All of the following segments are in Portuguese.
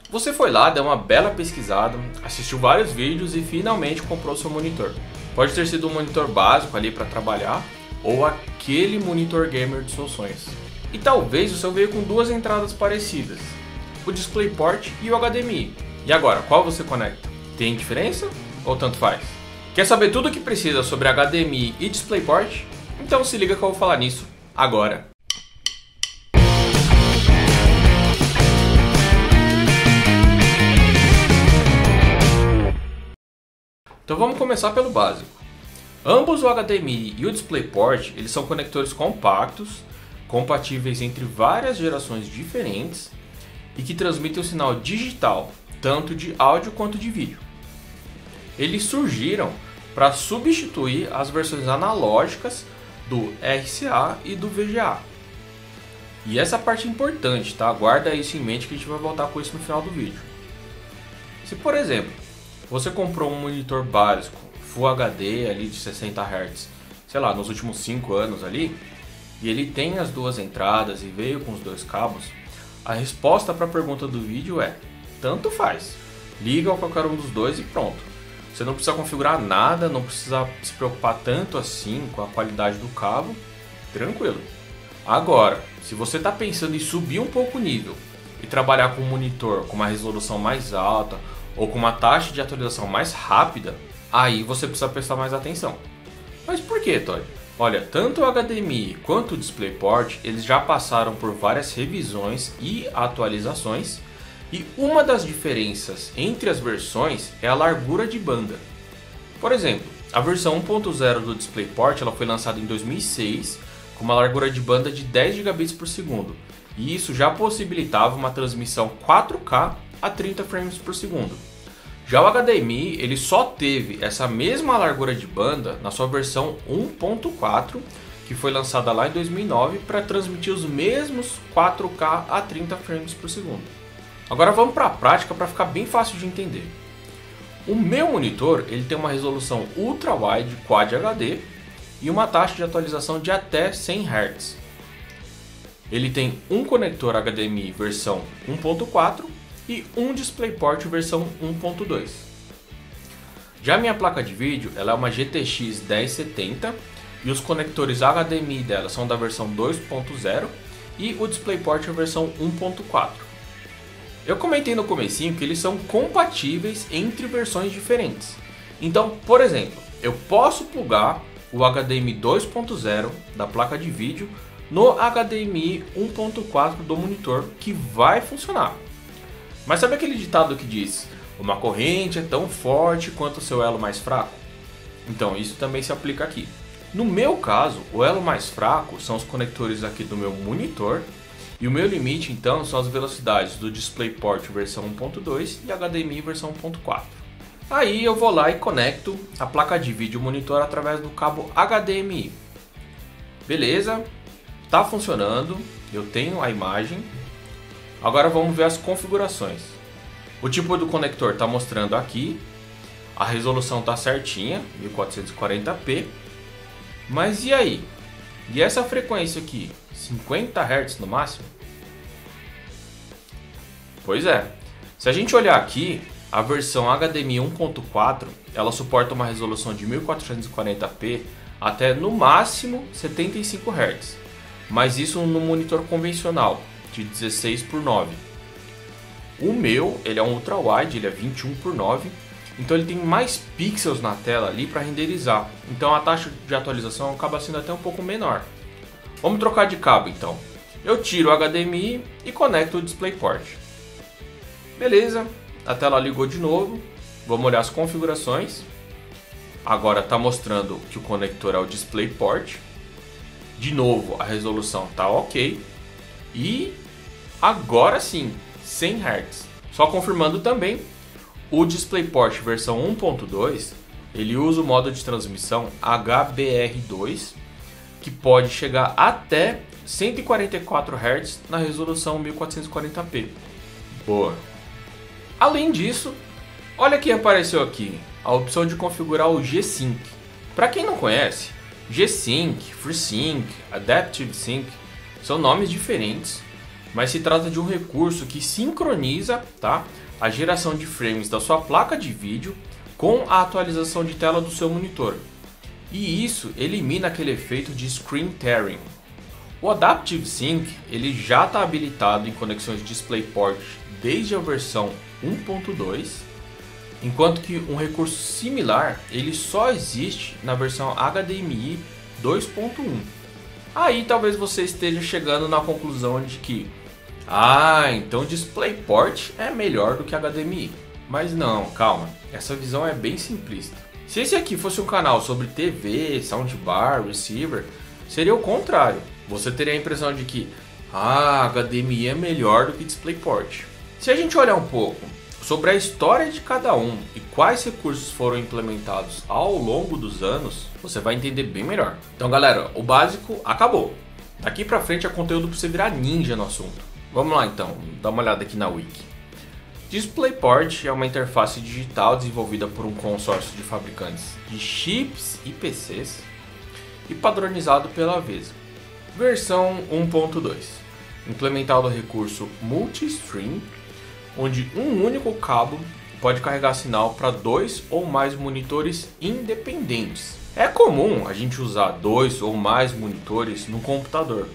Você foi lá, deu uma bela pesquisada, assistiu vários vídeos e finalmente comprou seu monitor. Pode ter sido um monitor básico ali para trabalhar ou aquele monitor gamer dos seus sonhos. E talvez o seu veio com duas entradas parecidas, o DisplayPort e o HDMI. E agora, qual você conecta? Tem diferença ou tanto faz? Quer saber tudo o que precisa sobre HDMI e DisplayPort? Então se liga que eu vou falar nisso agora. Então vamos começar pelo básico. Ambos o HDMI e o DisplayPort, eles são conectores compactos, compatíveis entre várias gerações diferentes e que transmitem o sinal digital, tanto de áudio quanto de vídeo. Eles surgiram para substituir as versões analógicas do RCA e do VGA. E essa parte é importante, tá? Guarda isso em mente que a gente vai voltar com isso no final do vídeo. Se, por exemplo, você comprou um monitor básico, Full HD ali de 60 Hz, sei lá, nos últimos 5 anos ali, e ele tem as duas entradas e veio com os dois cabos, a resposta para a pergunta do vídeo é: tanto faz, liga a qualquer um dos dois e pronto. Você não precisa configurar nada, não precisa se preocupar tanto assim com a qualidade do cabo, tranquilo. Agora, se você está pensando em subir um pouco o nível e trabalhar com um monitor com uma resolução mais alta ou com uma taxa de atualização mais rápida, aí você precisa prestar mais atenção. Mas por que, Todd? Olha, tanto o HDMI quanto o DisplayPort, eles já passaram por várias revisões e atualizações, e uma das diferenças entre as versões é a largura de banda. Por exemplo, a versão 1.0 do DisplayPort ela foi lançada em 2006 com uma largura de banda de 10 gigabits por segundo, e isso já possibilitava uma transmissão 4K a 30 frames por segundo. Já o HDMI ele só teve essa mesma largura de banda na sua versão 1.4, que foi lançada lá em 2009 para transmitir os mesmos 4K a 30 frames por segundo. Agora vamos para a prática para ficar bem fácil de entender. O meu monitor ele tem uma resolução Ultra Wide Quad HD e uma taxa de atualização de até 100 Hz. Ele tem um conector HDMI versão 1.4 e um DisplayPort versão 1.2. Já minha placa de vídeo ela é uma GTX 1070 e os conectores HDMI dela são da versão 2.0 e o DisplayPort é a versão 1.4. Eu comentei no comecinho que eles são compatíveis entre versões diferentes. Então, por exemplo, eu posso plugar o HDMI 2.0 da placa de vídeo no HDMI 1.4 do monitor, que vai funcionar. Mas sabe aquele ditado que diz: uma corrente é tão forte quanto o seu elo mais fraco? Então isso também se aplica aqui. No meu caso, o elo mais fraco são os conectores aqui do meu monitor, e o meu limite então são as velocidades do DisplayPort versão 1.2 e HDMI versão 1.4. Aí eu vou lá e conecto a placa de vídeo e o monitor através do cabo HDMI. Beleza, tá funcionando, eu tenho a imagem. Agora vamos ver as configurações. O tipo do conector está mostrando aqui, a resolução está certinha, 1440p. Mas e aí? E essa frequência aqui, 50 Hz no máximo? Pois é, se a gente olhar aqui, a versão HDMI 1.4 ela suporta uma resolução de 1440p até no máximo 75 Hz, mas isso no monitor convencional de 16:9. O meu ele é um ultra wide, ele é 21:9, então ele tem mais pixels na tela ali para renderizar, então a taxa de atualização acaba sendo até um pouco menor. Vamos trocar de cabo então. Eu tiro o HDMI e conecto o DisplayPort. Beleza, a tela ligou de novo. Vamos olhar as configurações. Agora está mostrando que o conector é o DisplayPort. De novo, a resolução está ok. E agora sim, 100 Hz. Só confirmando também, o DisplayPort versão 1.2 ele usa o modo de transmissão HBR2, que pode chegar até 144 Hz na resolução 1440p. Boa! Além disso, olha quem apareceu aqui, a opção de configurar o G-Sync. Para quem não conhece, G-Sync, FreeSync, Adaptive Sync são nomes diferentes mas se trata de um recurso que sincroniza, tá, a geração de frames da sua placa de vídeo com a atualização de tela do seu monitor. E isso elimina aquele efeito de screen tearing. O Adaptive Sync ele já está habilitado em conexões DisplayPort desde a versão 1.2, enquanto que um recurso similar ele só existe na versão HDMI 2.1. Aí talvez você esteja chegando na conclusão de que então DisplayPort é melhor do que HDMI. Mas não, calma, essa visão é bem simplista. Se esse aqui fosse um canal sobre TV, soundbar, receiver, seria o contrário. Você teria a impressão de que HDMI é melhor do que DisplayPort. Se a gente olhar um pouco sobre a história de cada um e quais recursos foram implementados ao longo dos anos, você vai entender bem melhor. Então galera, o básico acabou. Daqui pra frente é conteúdo para você virar ninja no assunto. Vamos lá então, dá uma olhada aqui na wiki. DisplayPort é uma interface digital desenvolvida por um consórcio de fabricantes de chips e PCs e padronizado pela Avesa. Versão 1.2. Implementado o recurso Multistream, onde um único cabo pode carregar sinal para 2 ou mais monitores independentes. É comum a gente usar 2 ou mais monitores no computador,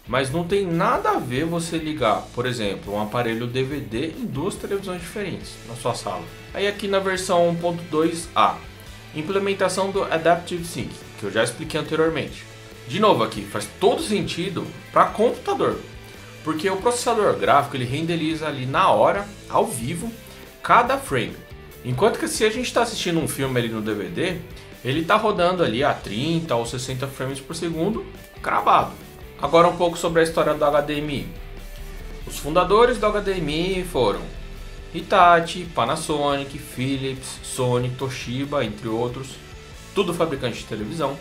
mas não tem nada a ver você ligar, por exemplo, um aparelho DVD em 2 televisões diferentes na sua sala. Aí aqui na versão 1.2a, implementação do Adaptive Sync, que eu já expliquei anteriormente. De novo aqui, faz todo sentido para computador, porque o processador gráfico ele renderiza ali na hora, ao vivo, cada frame. Enquanto que se a gente está assistindo um filme ali no DVD, ele está rodando ali a 30 ou 60 frames por segundo, cravado. Agora um pouco sobre a história do HDMI. Os fundadores do HDMI foram Hitachi, Panasonic, Philips, Sony, Toshiba, entre outros, tudo fabricante de televisão.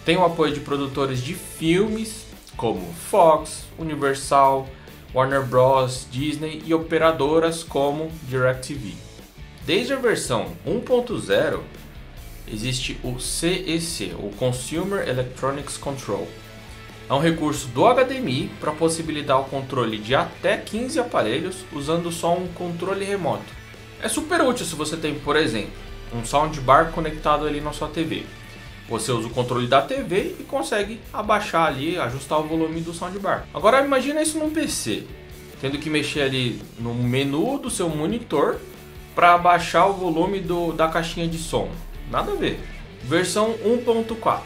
Tem o apoio de produtores de filmes como Fox, Universal, Warner Bros, Disney e operadoras como DirecTV. Desde a versão 1.0 existe o CEC, o Consumer Electronics Control. É um recurso do HDMI para possibilitar o controle de até 15 aparelhos usando só um controle remoto. É super útil se você tem, por exemplo, um soundbar conectado ali na sua TV. Você usa o controle da TV e consegue abaixar ali, ajustar o volume do soundbar. Agora imagina isso num PC, tendo que mexer ali no menu do seu monitor para abaixar o volume da caixinha de som. Nada a ver. Versão 1.4.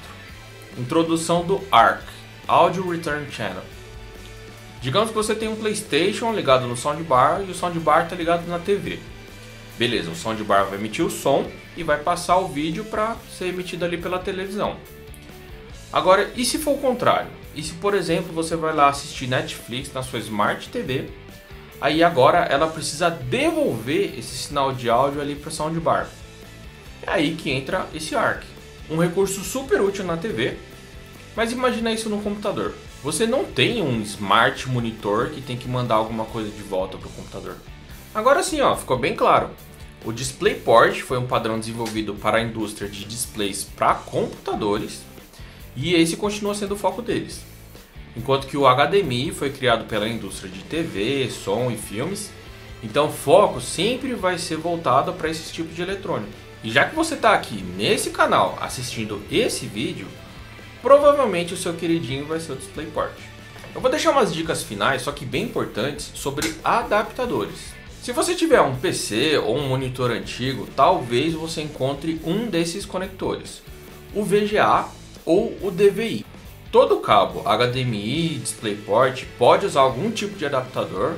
Introdução do ARC, Audio Return Channel. Digamos que você tem um PlayStation ligado no soundbar e o soundbar está ligado na TV. Beleza, o soundbar vai emitir o som e vai passar o vídeo para ser emitido ali pela televisão. Agora, e se for o contrário? E se, por exemplo, você vai lá assistir Netflix na sua Smart TV, aí agora ela precisa devolver esse sinal de áudio ali para o soundbar. É aí que entra esse ARC, um recurso super útil na TV, mas imagina isso no computador. Você não tem um Smart Monitor que tem que mandar alguma coisa de volta para o computador. Agora sim, ficou bem claro. O DisplayPort foi um padrão desenvolvido para a indústria de displays para computadores e esse continua sendo o foco deles. Enquanto que o HDMI foi criado pela indústria de TV, som e filmes, então o foco sempre vai ser voltado para esse tipo de eletrônico. E já que você está aqui nesse canal assistindo esse vídeo, provavelmente o seu queridinho vai ser o DisplayPort. Eu vou deixar umas dicas finais, só que bem importantes, sobre adaptadores. Se você tiver um PC ou um monitor antigo, talvez você encontre um desses conectores, o VGA ou o DVI. Todo cabo HDMI, DisplayPort pode usar algum tipo de adaptador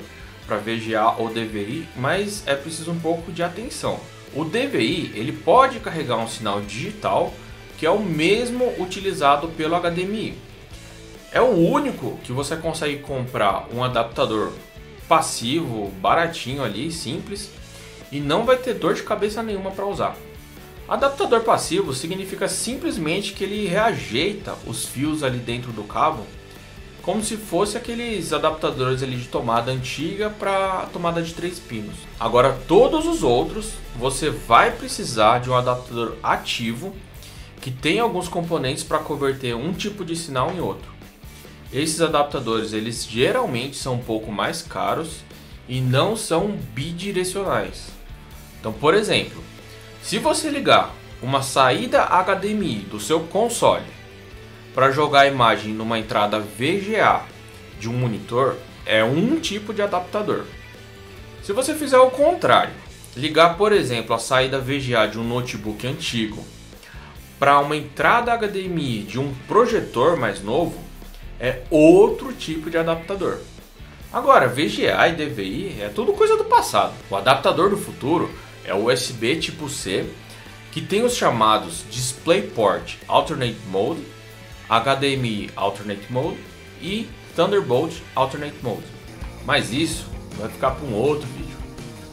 para VGA ou DVI, mas é preciso um pouco de atenção. O DVI ele pode carregar um sinal digital que é o mesmo utilizado pelo HDMI. É o único que você consegue comprar um adaptador passivo, baratinho ali, simples, e não vai ter dor de cabeça nenhuma para usar. Adaptador passivo significa simplesmente que ele reajeita os fios ali dentro do cabo, como se fosse aqueles adaptadores ali de tomada antiga para tomada de 3 pinos. Agora todos os outros você vai precisar de um adaptador ativo que tem alguns componentes para converter um tipo de sinal em outro. esses adaptadores eles geralmente são um pouco mais caros e não são bidirecionais. Então, por exemplo, se você ligar uma saída HDMI do seu console para jogar a imagem numa entrada VGA de um monitor, é um tipo de adaptador. Se você fizer o contrário, ligar, por exemplo, a saída VGA de um notebook antigo para uma entrada HDMI de um projetor mais novo, é outro tipo de adaptador. Agora, VGA e DVI é tudo coisa do passado. O adaptador do futuro é o USB tipo C, que tem os chamados DisplayPort Alternate Mode, HDMI Alternate Mode e Thunderbolt Alternate Mode. Mas isso vai ficar para um outro vídeo.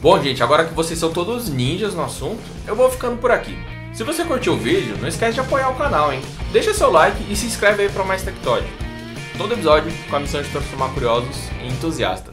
Bom, gente, agora que vocês são todos ninjas no assunto, eu vou ficando por aqui. Se você curtiu o vídeo, não esquece de apoiar o canal, hein? Deixa seu like e se inscreve aí para mais Tectóide. Todo episódio com a missão de transformar curiosos em entusiastas.